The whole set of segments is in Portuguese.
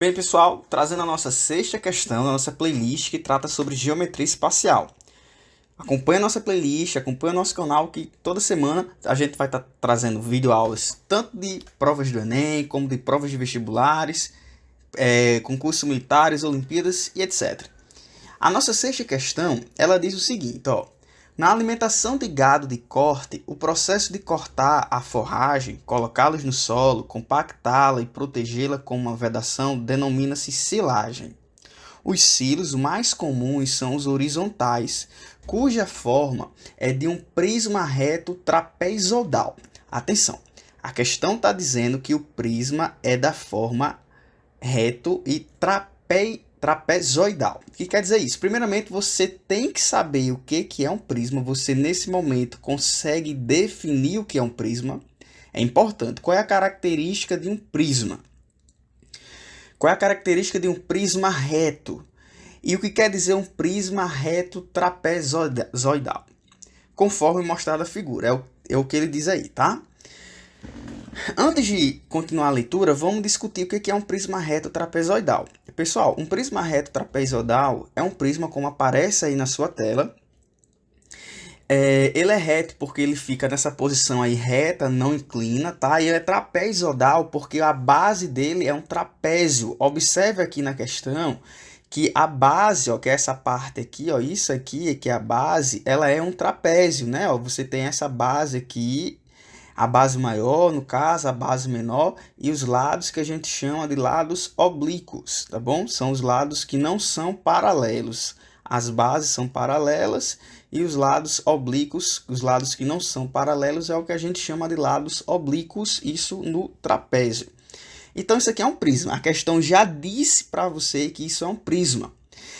Bem, pessoal, trazendo a nossa sexta questão da nossa playlist que trata sobre geometria espacial. Acompanhe a nossa playlist, acompanhe o nosso canal que toda semana a gente vai estar trazendo videoaulas tanto de provas do Enem, como de provas de vestibulares, concursos militares, Olimpíadas e etc. A nossa sexta questão, ela diz o seguinte, ó. Na alimentação de gado de corte, o processo de cortar a forragem, colocá-los no solo, compactá-la e protegê-la com uma vedação denomina-se silagem. Os silos mais comuns são os horizontais, cuja forma é de um prisma reto trapezoidal. Atenção, a questão está dizendo que o prisma é da forma reto e trapezoidal. O que quer dizer isso? Primeiramente, você tem que saber o que é um prisma. Você, nesse momento, consegue definir o que é um prisma. É importante. Qual é a característica de um prisma? Qual é a característica de um prisma reto? E o que quer dizer um prisma reto trapezoidal? Conforme mostrado a figura. É o que ele diz aí, tá? Antes de continuar a leitura, vamos discutir o que é um prisma reto trapezoidal. Pessoal, um prisma reto trapezoidal é um prisma como aparece aí na sua tela. Ele é reto porque ele fica nessa posição aí reta, não inclina, tá? E ele é trapezoidal porque a base dele é um trapézio. Observe aqui na questão que a base, ó, que é essa parte aqui, ó, isso aqui que é a base, ela é um trapézio, né? Ó, você tem essa base aqui, a base maior, no caso, a base menor, e os lados que a gente chama de lados oblíquos, tá bom? São os lados que não são paralelos. As bases são paralelas e os lados oblíquos, os lados que não são paralelos, é o que a gente chama de lados oblíquos, isso no trapézio. Então, isso aqui é um prisma. A questão já disse para você que isso é um prisma.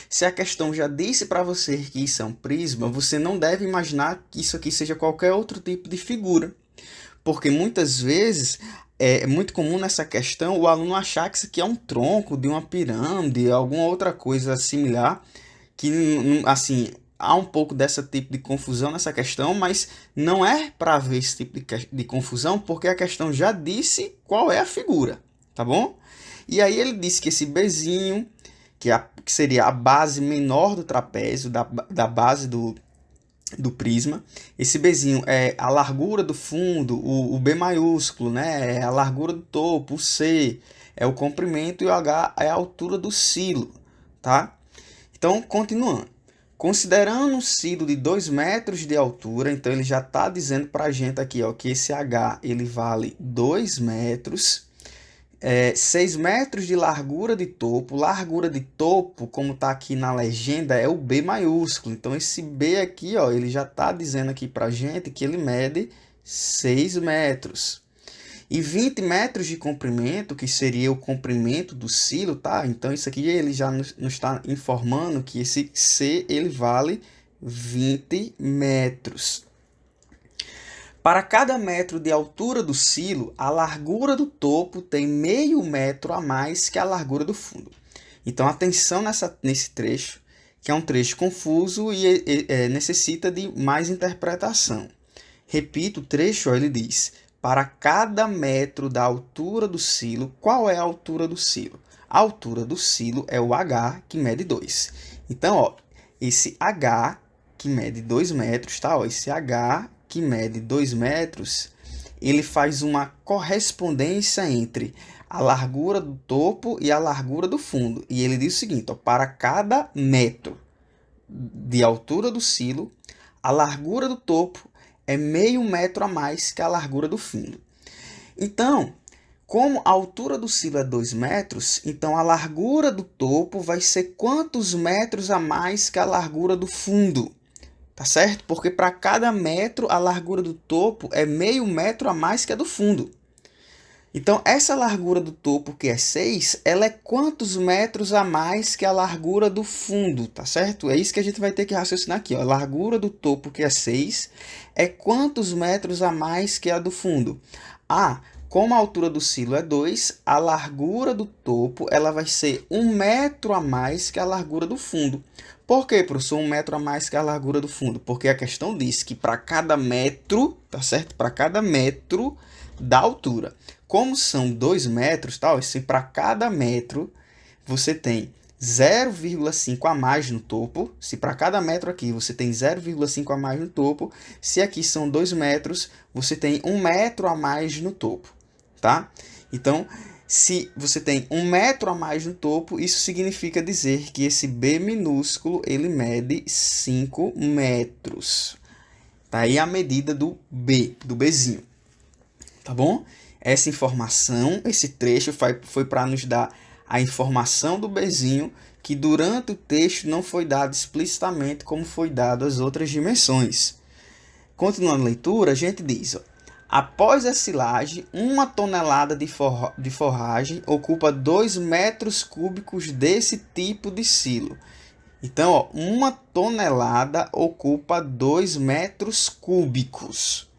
Se a questão já disse para você que isso é um prisma, você não deve imaginar que isso aqui seja qualquer outro tipo de figura. Porque muitas vezes é muito comum nessa questão o aluno achar que isso aqui é um tronco de uma pirâmide, alguma outra coisa similar, que assim há um pouco desse tipo de confusão nessa questão, mas não é para haver esse tipo de confusão, porque a questão já disse qual é a figura, tá bom? E aí ele disse que esse Bzinho, que seria a base menor do trapézio, da base do prisma. Esse Bzinho é a largura do fundo, o B maiúsculo, né? É a largura do topo, o C é o comprimento e o H é a altura do silo, tá? Então, continuando. Considerando um silo de 2 metros de altura, então ele já está dizendo para a gente aqui, ó, que esse H ele vale 2 metros. 6 metros de largura de topo. Largura de topo, como está aqui na legenda, é o B maiúsculo. Então, esse B aqui, ó, ele já está dizendo aqui para a gente que ele mede 6 metros. E 20 metros de comprimento, que seria o comprimento do silo, tá? Então, isso aqui ele já nos está informando que esse C ele vale 20 metros. Para cada metro de altura do silo, a largura do topo tem meio metro a mais que a largura do fundo. Então, atenção nesse trecho, que é um trecho confuso e necessita de mais interpretação. Repito, o trecho, ó, ele diz, para cada metro da altura do silo, qual é a altura do silo? A altura do silo é o H, que mede 2. Então, ó, esse H, que mede 2 metros, tá? Ó, esse H, que mede 2 metros, ele faz uma correspondência entre a largura do topo e a largura do fundo. E ele diz o seguinte, ó, para cada metro de altura do silo, a largura do topo é meio metro a mais que a largura do fundo. Então, como a altura do silo é 2 metros, então a largura do topo vai ser quantos metros a mais que a largura do fundo? Tá certo? Porque para cada metro, a largura do topo é meio metro a mais que a do fundo. Então, essa largura do topo, que é 6, ela é quantos metros a mais que a largura do fundo, tá certo? É isso que a gente vai ter que raciocinar aqui, ó. A largura do topo, que é 6, é quantos metros a mais que a do fundo? Como a altura do silo é 2, a largura do topo ela vai ser 1 metro a mais que a largura do fundo. Por que, professor, 1 metro a mais que a largura do fundo? Porque a questão diz que para cada metro, tá certo? Para cada metro da altura. Como são 2 metros, tá? Para cada metro você tem 0,5 a mais no topo. Se para cada metro aqui você tem 0,5 a mais no topo, se aqui são 2 metros, você tem 1 metro a mais no topo, tá? Então, se você tem 1 metro a mais no topo, isso significa dizer que esse B minúsculo, ele mede 5 metros. Tá aí a medida do B, do Bzinho. Tá bom? Essa informação, esse trecho foi para nos dar a informação do Bzinho, que durante o texto não foi dado explicitamente como foi dado as outras dimensões. Continuando a leitura, a gente diz, ó, após a silagem, 1 tonelada de forragem ocupa 2 metros cúbicos desse tipo de silo. Então, ó, 1 tonelada ocupa 2 metros cúbicos.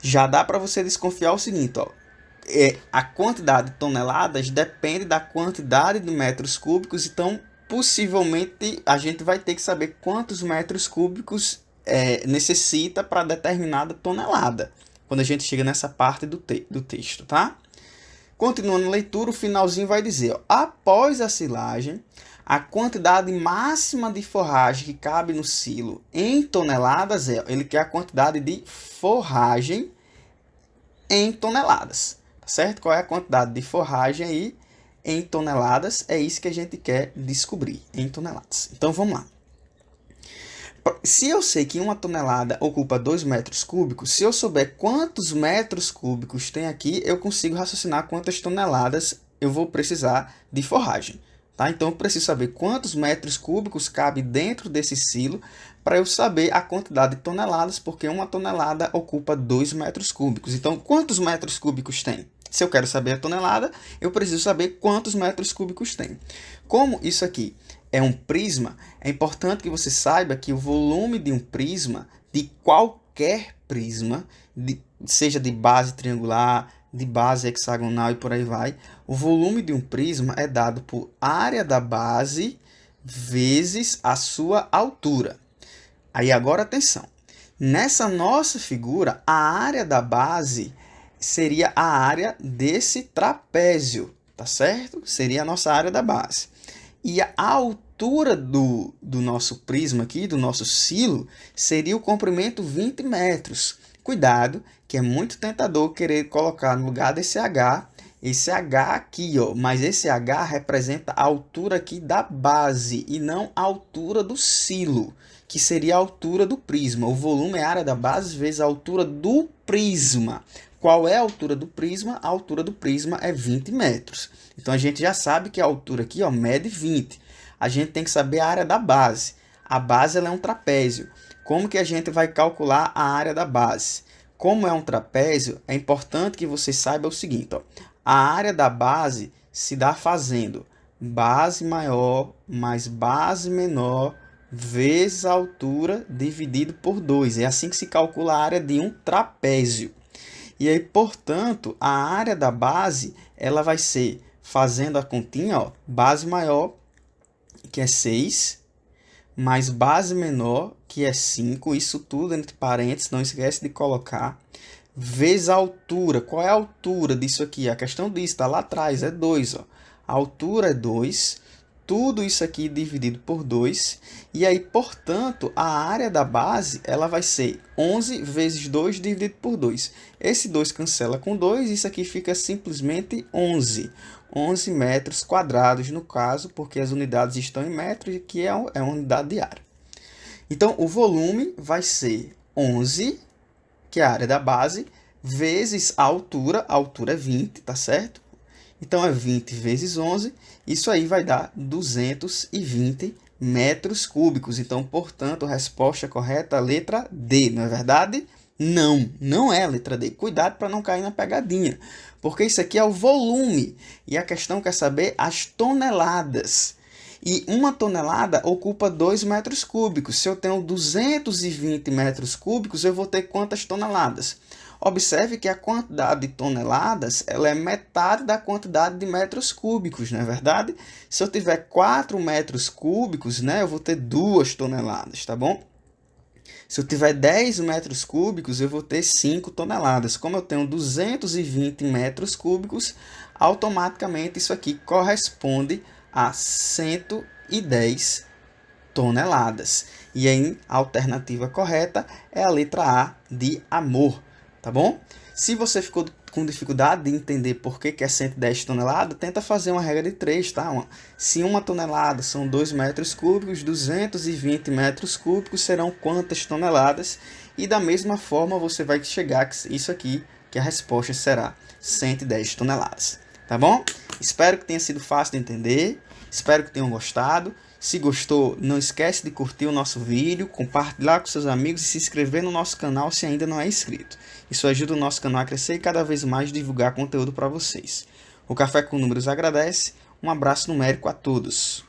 Já dá para você desconfiar o seguinte, ó, a quantidade de toneladas depende da quantidade de metros cúbicos, então possivelmente a gente vai ter que saber quantos metros cúbicos necessita para determinada tonelada, quando a gente chega nessa parte do texto, tá? Continuando a leitura, o finalzinho vai dizer, ó, após a silagem, a quantidade máxima de forragem que cabe no silo em toneladas ele quer a quantidade de forragem em toneladas, tá certo? Qual é a quantidade de forragem aí em toneladas? É isso que a gente quer descobrir, em toneladas. Então, vamos lá. Se eu sei que 1 tonelada ocupa 2 metros cúbicos, se eu souber quantos metros cúbicos tem aqui, eu consigo raciocinar quantas toneladas eu vou precisar de forragem. Tá? Então, eu preciso saber quantos metros cúbicos cabe dentro desse silo para eu saber a quantidade de toneladas, porque 1 tonelada ocupa 2 metros cúbicos. Então, quantos metros cúbicos tem? Se eu quero saber a tonelada, eu preciso saber quantos metros cúbicos tem. Como isso aqui é um prisma, é importante que você saiba que o volume de um prisma, de qualquer prisma, seja de base triangular, de base hexagonal e por aí vai, o volume de um prisma é dado por área da base vezes a sua altura. Aí agora atenção, nessa nossa figura, a área da base seria a área desse trapézio, tá certo? Seria a nossa área da base. E a altura do nosso prisma aqui, do nosso silo, seria o comprimento 20 metros. Cuidado, que é muito tentador querer colocar no lugar desse H, esse H aqui, ó. Mas esse H representa a altura aqui da base e não a altura do silo, que seria a altura do prisma. O volume é a área da base vezes a altura do prisma. Qual é a altura do prisma? A altura do prisma é 20 metros. Então, a gente já sabe que a altura aqui, ó, mede 20. A gente tem que saber a área da base. A base ela é um trapézio. Como que a gente vai calcular a área da base? Como é um trapézio, é importante que você saiba o seguinte, ó. A área da base se dá fazendo base maior mais base menor vezes a altura dividido por 2. É assim que se calcula a área de um trapézio. E aí, portanto, a área da base, ela vai ser, fazendo a continha, ó, base maior, que é 6, mais base menor, que é 5, isso tudo entre parênteses, não esquece de colocar, vezes a altura. Qual é a altura disso aqui? A questão disso está lá atrás, é 2. Ó. A altura é 2, tudo isso aqui dividido por 2, e aí, portanto, a área da base ela vai ser 11 vezes 2 dividido por 2. Esse 2 cancela com 2, isso aqui fica simplesmente 11. 11 metros quadrados, no caso, porque as unidades estão em metros, e aqui é uma unidade de área. Então, o volume vai ser 11, que é a área da base, vezes a altura é 20, tá certo? Então, é 20 vezes 11, isso aí vai dar 220 metros cúbicos. Então, portanto, a resposta correta é a letra D, não é verdade? Não, não é a letra D. Cuidado para não cair na pegadinha, porque isso aqui é o volume, e a questão quer saber as toneladas. E 1 tonelada ocupa 2 metros cúbicos. Se eu tenho 220 metros cúbicos, eu vou ter quantas toneladas? Observe que a quantidade de toneladas ela é metade da quantidade de metros cúbicos, não é verdade? Se eu tiver 4 metros cúbicos, né, eu vou ter 2 toneladas, tá bom? Se eu tiver 10 metros cúbicos, eu vou ter 5 toneladas. Como eu tenho 220 metros cúbicos, automaticamente isso aqui corresponde a 110 toneladas. E aí, a alternativa correta é a letra A de amor, tá bom? Se você ficou com dificuldade de entender por que é 110 toneladas, tenta fazer uma regra de 3, tá? Se 1 tonelada são 2 metros cúbicos, 220 metros cúbicos serão quantas toneladas? E da mesma forma você vai chegar a isso aqui, que a resposta será 110 toneladas, tá bom? Espero que tenha sido fácil de entender, espero que tenham gostado. Se gostou, não esquece de curtir o nosso vídeo, compartilhar com seus amigos e se inscrever no nosso canal se ainda não é inscrito. Isso ajuda o nosso canal a crescer e cada vez mais divulgar conteúdo para vocês. O Café com Números agradece. Um abraço numérico a todos.